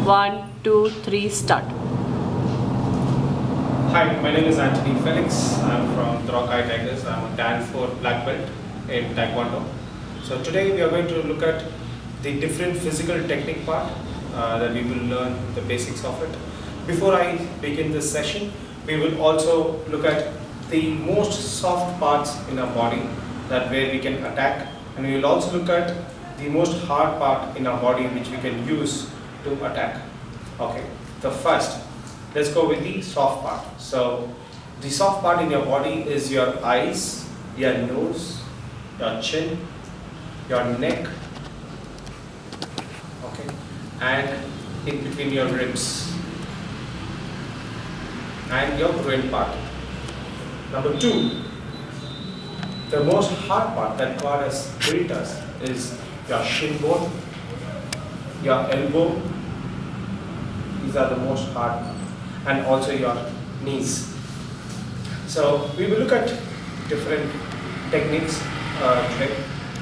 1, 2, 3, start. Hi, my name is Anthony Felix. I'm from Drokai Tigers. I'm a Dan 4 black belt in Taekwondo. So today we are going to look at the different physical technique part that we will learn the basics of it. Before I begin this session, we will also look at the most soft parts in our body, that where we can attack, and we will also look at the most hard part in our body which we can use to attack. Okay, the first, let's go with the soft part. So the soft part in your body is your eyes, your nose, your chin, your neck, okay, and in between your ribs and your groin part. Number 2, the most hard part that God has built us is your shin bone, your elbow. These are the most hard, and also your knees. So we will look at different techniques today,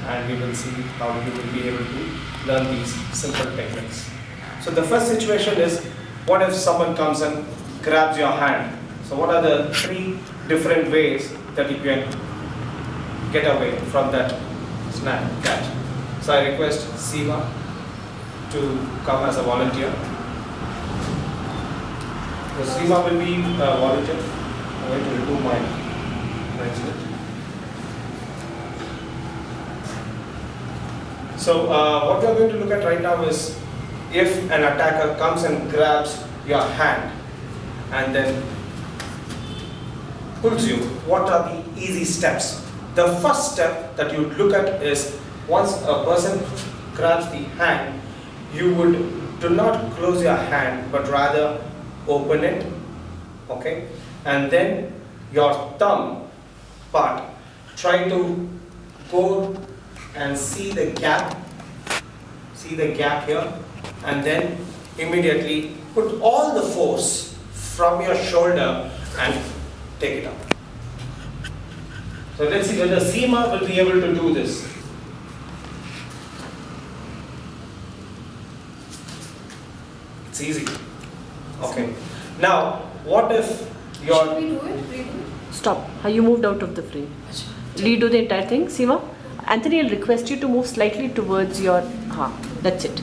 and we will see how you will be able to learn these simple techniques. So the first situation is, what if someone comes and grabs your hand? So what are the 3 different ways that you can get away from that snap catch? So I request Seema to come as a volunteer. So Seema will be a volunteer. I'm going to remove my bracelet. So what we are going to look at right now is, if an attacker comes and grabs your hand and then pulls you, what are the easy steps? The first step that you would look at is, once a person grabs the hand, you would do not close your hand but rather open it, okay, and then your thumb part, try to go and see the gap here, and then immediately put all the force from your shoulder and take it up. So let's see whether Seema will be able to do this. It's easy. Okay. Now, what if your... Should we do it? Redo it? Stop. You moved out of the frame. Redo the entire thing, Seema. Anthony, I'll request you to move slightly towards your... that's it.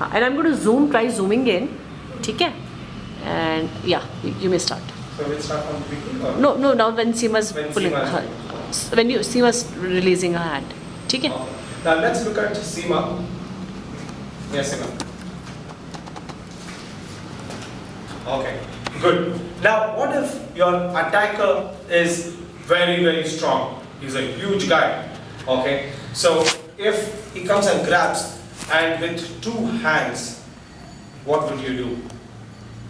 And I'm going to try zooming in. Okay? And yeah, you may start. So we'll start from the beginning? Or? No, now when Seema's pulling Seema her. When Seema's releasing her hand. Okay? Now let's look at Seema. Yes, Seema. Okay, good. Now what if your attacker is very, very strong? He's a huge guy. Okay, so if he comes and grabs, and with 2 hands, what would you do?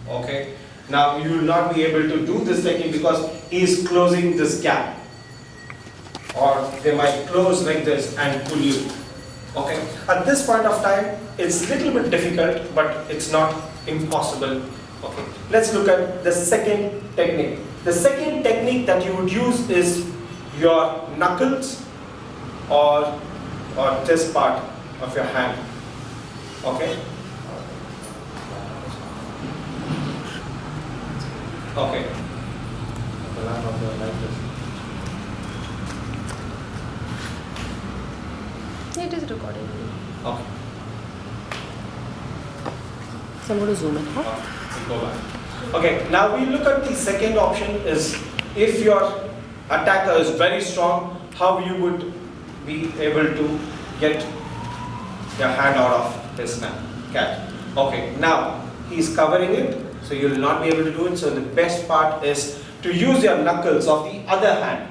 Okay, now you will not be able to do this technique because he is closing this gap, or they might close like this and pull you. Okay, at this point of time it's a little bit difficult, but it's not impossible. Okay, let's look at the second technique. The second technique that you would use is your knuckles or this part of your hand. Okay. Okay. It is recording. Okay. So I'm going to zoom in. We'll go back. Okay, now we look at the second option is, if your attacker is very strong, how you would be able to get your hand out of his catch. Okay, now he's covering it, so you will not be able to do it. So the best part is to use your knuckles of the other hand.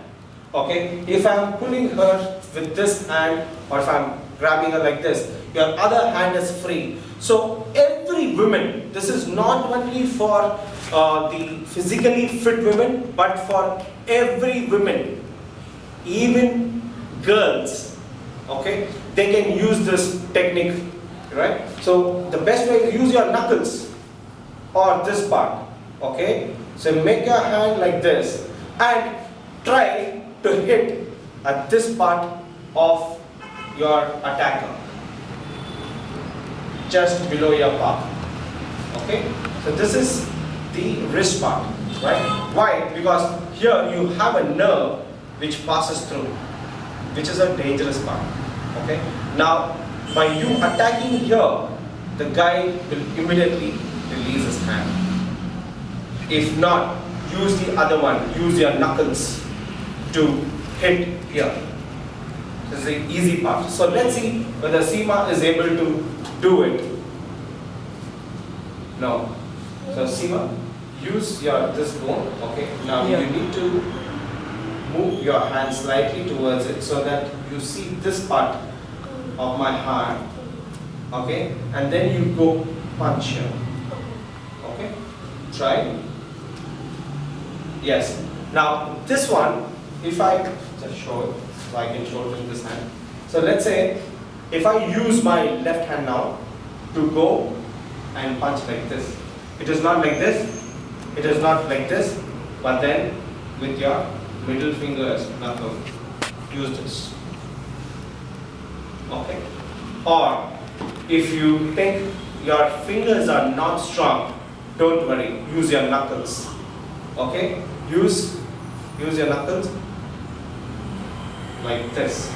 Okay, if I'm pulling her with this hand, or if I'm grabbing her like this, your other hand is free. So every woman, this is not only for the physically fit women, but for every woman, even girls, okay, they can use this technique, right? So the best way is use your knuckles or this part, okay? So make your hand like this and try to hit at this part of your attacker, just below your palm. Okay, so this is the wrist part, right? Why? Because here you have a nerve which passes through, which is a dangerous part. Okay, now by you attacking here, the guy will immediately release his hand. If not, use the other one, use your knuckles to hit here. This is the easy part. So let's see whether Seema is able to do it. No. So Seema, use your this bone. Okay. Now Yeah. you need to move your hand slightly towards it so that you see this part of my hand. Okay. And then you go punch here. Okay. Try. Yes. Now this one, if I just show it, so I can show it in this hand. So let's say if I use my left hand now to go and punch like this. It is not like this, it is not like this, but then with your middle fingers, knuckle, use this. Okay. Or if you think your fingers are not strong, don't worry, use your knuckles. Okay? Use your knuckles like this.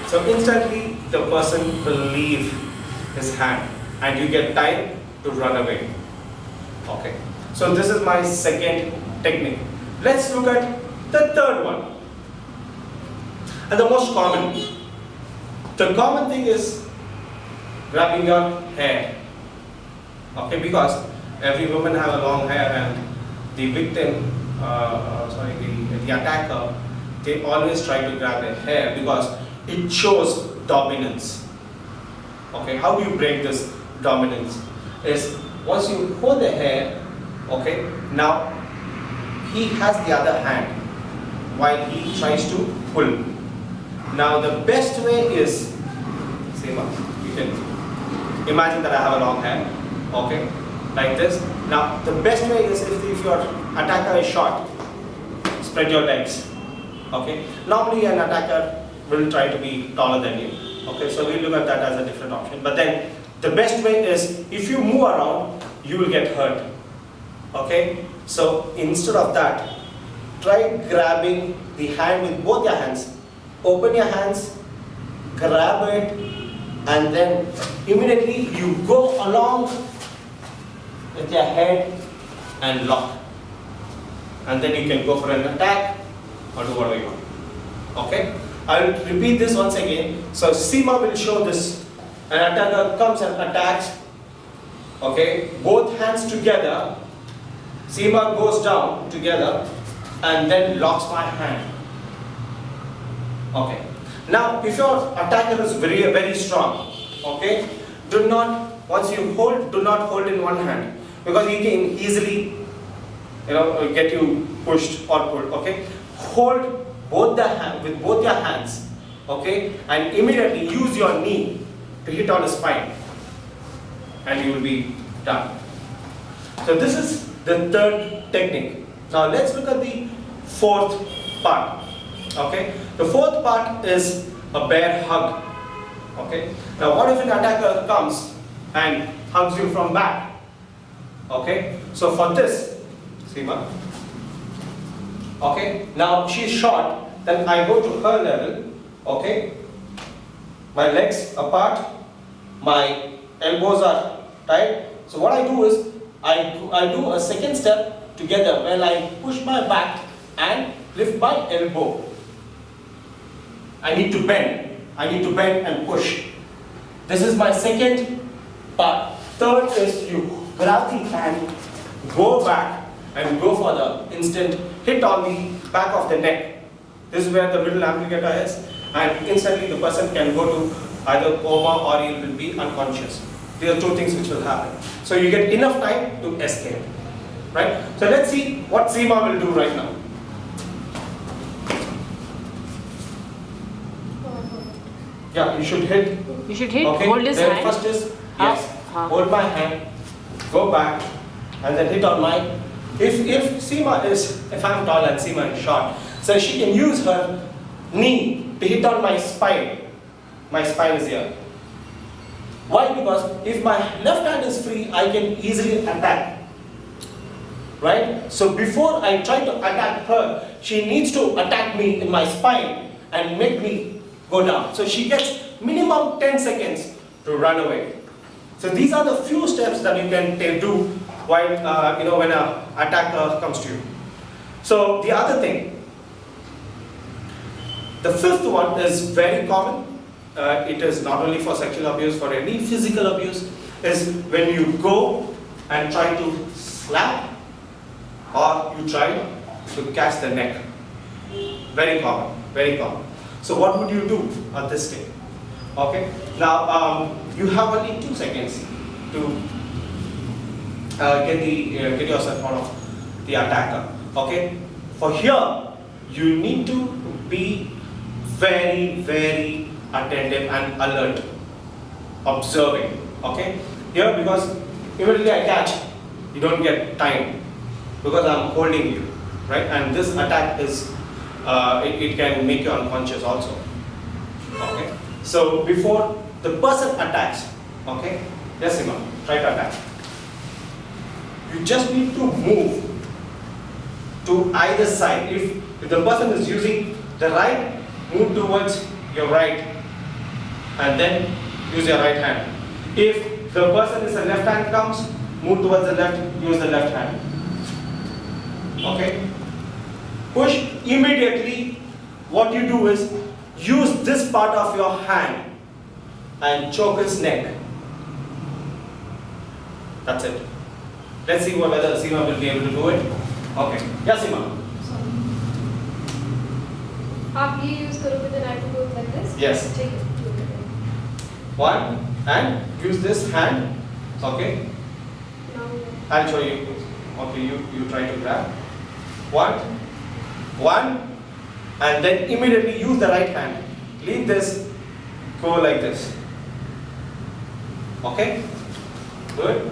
So instantly the person will leave his hand and you get time to run away. Okay. So this is my second technique. Let's look at the third one. And the most common. The common thing is grabbing your hair. Okay, because every woman have a long hair and the victim, the attacker, they always try to grab their hair because it shows dominance. Okay, how do you break this dominance? Is once you hold the hair, okay, now he has the other hand while he tries to pull. Now the best way is, Seema, you can imagine that I have a long hair, okay, like this. Now the best way is if your attacker is short, spread your legs. Okay. Normally an attacker will try to be taller than you. Okay, so we'll look at that as a different option. But then the best way is if you move around, you will get hurt. Okay, so instead of that, try grabbing the hand with both your hands. Open your hands, grab it, and then immediately you go along with your head and lock. And then you can go for an attack or do whatever you want. Okay? I will repeat this once again. So Seema will show this. An attacker comes and attacks. Okay? Both hands together. Seema goes down together and then locks my hand. Okay. Now if your attacker is very strong, okay, do not, once you hold, do not hold in one hand because he can easily, get you pushed or pulled. Okay. Hold both with both your hands, okay, and immediately use your knee to hit on the spine, and you will be done. So this is the third technique. Now let's look at the fourth part. Okay, the fourth part is a bear hug. Okay, now what if an attacker comes and hugs you from back? Okay, so for this, Seema. Okay, now she's short, then I go to her level, okay, my legs apart, my elbows are tight. So what I do is, I do a second step together where I push my back and lift my elbow. I need to bend and push. This is my second part. Third is you grab the hand, go back and go for the instant hit on the back of the neck. This is where the middle amplificator is, and instantly the person can go to either coma or he will be unconscious. These are two things which will happen. So you get enough time to escape. Right? So let's see what Seema will do right now. Yeah, you should hit. You should hit, Okay. hold his Then hand. first is, yes, hold my hand, go back, and then hit on my. If Seema is, if I'm tall and Seema is short, so she can use her knee to hit on my spine. My spine is here. Why? Because if my left hand is free, I can easily attack. Right? So before I try to attack her, she needs to attack me in my spine and make me go down. So she gets minimum 10 seconds to run away. So these are the few steps that you can do while when an attacker comes to you. So the other thing, the fifth one is very common. It is not only for sexual abuse, for any physical abuse, is when you go and try to slap or you try to catch the neck. Very common, very common. So what would you do at this stage? Okay. Now you have only 2 seconds to get yourself out of the attacker. Okay. For here, you need to be very, very attentive and alert, observing. Okay. Here, because immediately I catch, you don't get time because I'm holding you, right? And this attack is it can make you unconscious also. Okay. So before the person attacks, okay, yes, Seema, try to attack. You just need to move to either side. If the person is using the right, move towards your right, and then use your right hand. If the person is a left hand comes, move towards the left, use the left hand. Okay. Push immediately. What you do is use this part of your hand and choke his neck. That's it. Let's see whether Seema will be able to do it. Okay. Yeah, Seema. आप ये use करोगे the knife to go like this? Yes. ठीक है. One, and use this hand. Okay. Now I'll show you. Okay, you try to grab. One, and then immediately use the right hand. Leave this, go like this. Okay? Do it?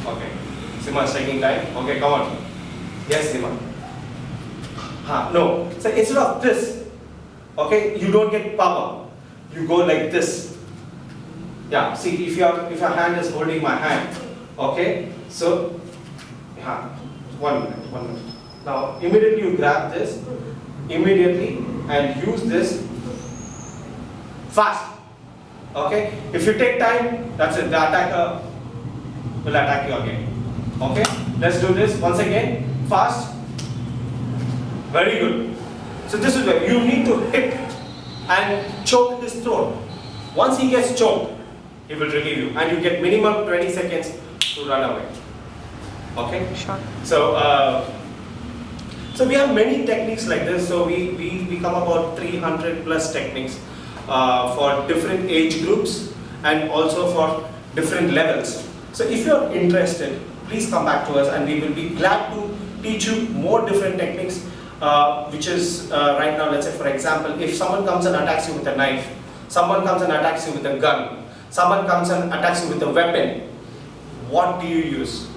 Okay. Seema is taking time. Okay, come on. Yes, Seema. No. So instead of this, okay, you don't get power. You go like this. Yeah, see, if your hand is holding my hand, okay, so, 1 minute. Now, immediately you grab this, immediately, and use this fast. Okay, if you take time, that's it, the attacker will attack you again. Okay, let's do this once again, fast. Very good. So this is where you need to hit and choke his throat. Once he gets choked, he will relieve you, and you get minimum 20 seconds to run away. Okay? Sure. So, so we have many techniques like this. So we come about 300 plus techniques for different age groups and also for different levels. So if you're interested, please come back to us, and we will be glad to teach you more different techniques. Which is right now, let's say for example, if someone comes and attacks you with a knife, someone comes and attacks you with a gun, someone comes and attacks you with a weapon, what do you use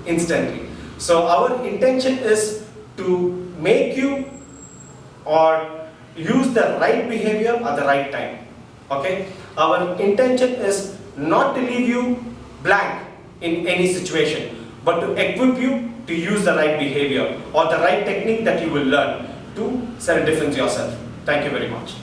instantly? So our intention is to make you or use the right behavior at the right time. Okay? Our intention is not to leave you blank in any situation, but to equip you to use the right behavior or the right technique that you will learn to self-defend yourself. Thank you very much.